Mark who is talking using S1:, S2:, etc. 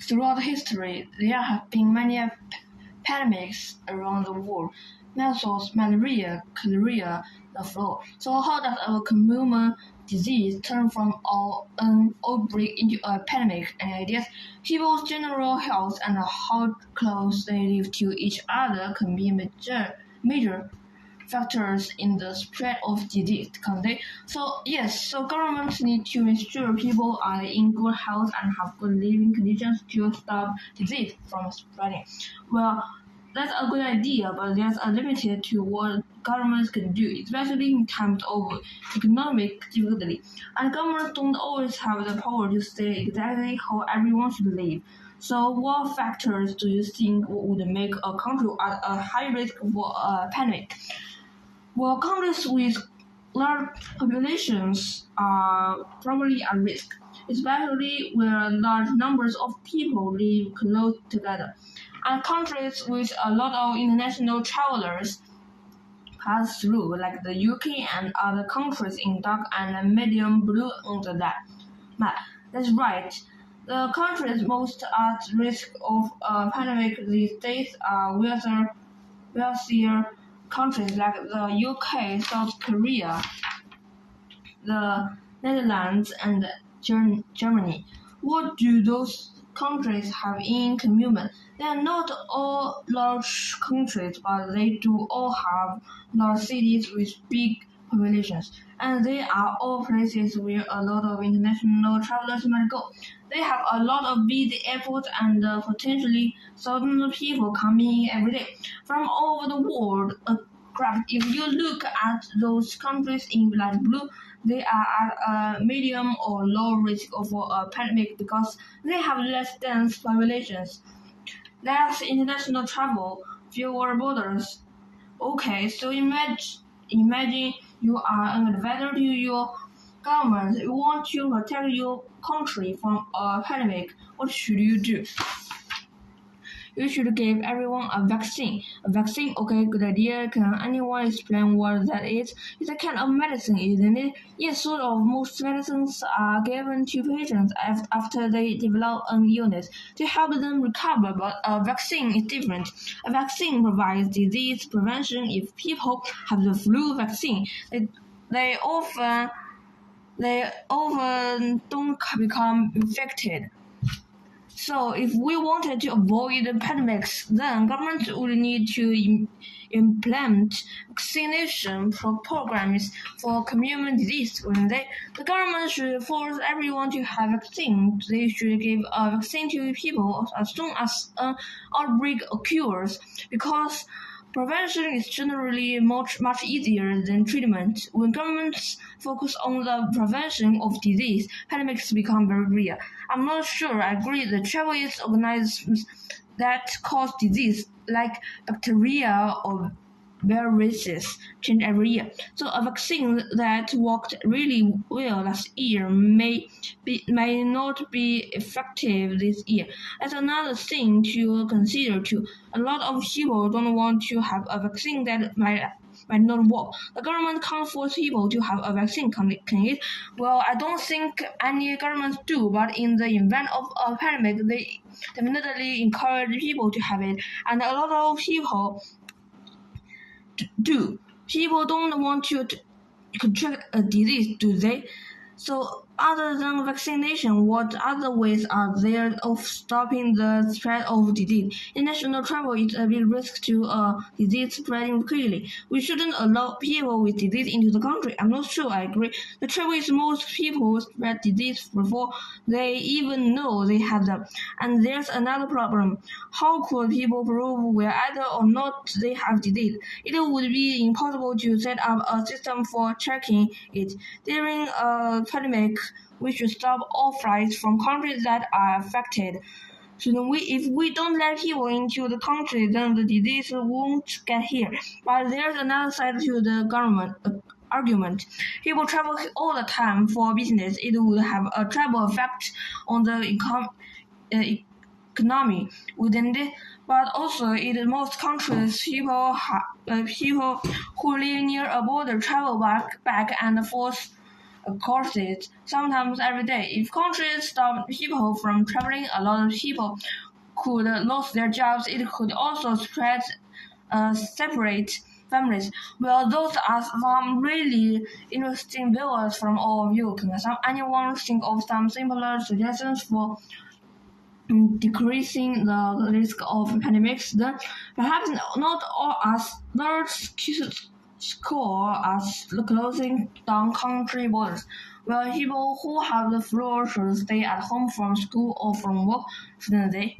S1: Throughout history, there have been many pandemics around the world: measles, malaria, cholera, the flu. So how does a common disease turn from an outbreak into a pandemic? Any ideas? People's general health and how close they live to each other can be major factors in the spread of disease, can't they? So governments need to ensure people are in good health and have good living conditions to stop disease from spreading. Well, that's a good idea, but there's a limit to what governments can do, especially in times of economic difficulty. And governments don't always have the power to say exactly how everyone should live. So what factors do you think would make a country at a high risk for a pandemic? Well, countries with large populations are probably at risk, especially where large numbers of people live close together. And countries with a lot of international travelers pass through, like the UK and other countries in dark and medium blue on the map. That's right. The countries most at risk of a pandemic these days are wealthier countries like the UK, South Korea, the Netherlands, and Germany. What do those countries have in common? They are not all large countries, but they do all have large cities with big populations, and they are all places where a lot of international travelers might go. They have a lot of busy airports and potentially thousands of people coming every day from all over the world. If you look at those countries in light blue, they are at a medium or low risk of a pandemic because they have less dense populations, less international travel, fewer borders. Okay, so imagine you are an advisor to your government. You want to protect your country from a pandemic. What should you do? You should give everyone a vaccine. A vaccine, okay, good idea. Can anyone explain what that is? It's a kind of medicine, isn't it? Yes, sort of. Most medicines are given to patients after they develop an illness to help them recover, but a vaccine is different. A vaccine provides disease prevention. If people have the flu vaccine, they often don't become infected. So if we wanted to avoid pandemics, then governments would need to implement vaccination programs for common disease, wouldn't they? The government should force everyone to have vaccine. They should give a vaccine to people as soon as an outbreak occurs, because prevention is generally much easier than treatment. When governments focus on the prevention of disease, pandemics become very real. I'm not sure I agree that travel is organisms that cause disease, like bacteria or viruses, change every year. So a vaccine that worked really well last year may not be effective this year. That's another thing to consider too. A lot of people don't want to have a vaccine that might not work. The government can't force people to have a vaccine, can it? Well, I don't think any governments do, but in the event of a pandemic, they definitely encourage people to have it, and a lot of people do. People don't want to contract a disease, do they? So other than vaccination, what other ways are there of stopping the spread of disease? International travel is a big risk to a disease spreading quickly. We shouldn't allow people with disease into the country. I'm not sure I agree. The trouble is most people spread disease before they even know they have them. And there's another problem. How could people prove whether or not they have disease? It would be impossible to set up a system for checking it. During a pandemic, we should stop all flights from countries that are affected. If we don't let people into the country, then the disease won't get here. But there's another side to the government argument. People travel all the time for business. It would have a triple effect on the economy, wouldn't it? But also, in most countries, people who live near a border travel back and forth courses, sometimes every day. If countries stop people from traveling, a lot of people could lose their jobs. It could also separate families. Well, those are some really interesting views from all of you. Can anyone think of some simpler suggestions for decreasing the risk of pandemics? Then perhaps not all as large score as closing down country borders. Well, people who have the flu should stay at home from school or from work, shouldn't they?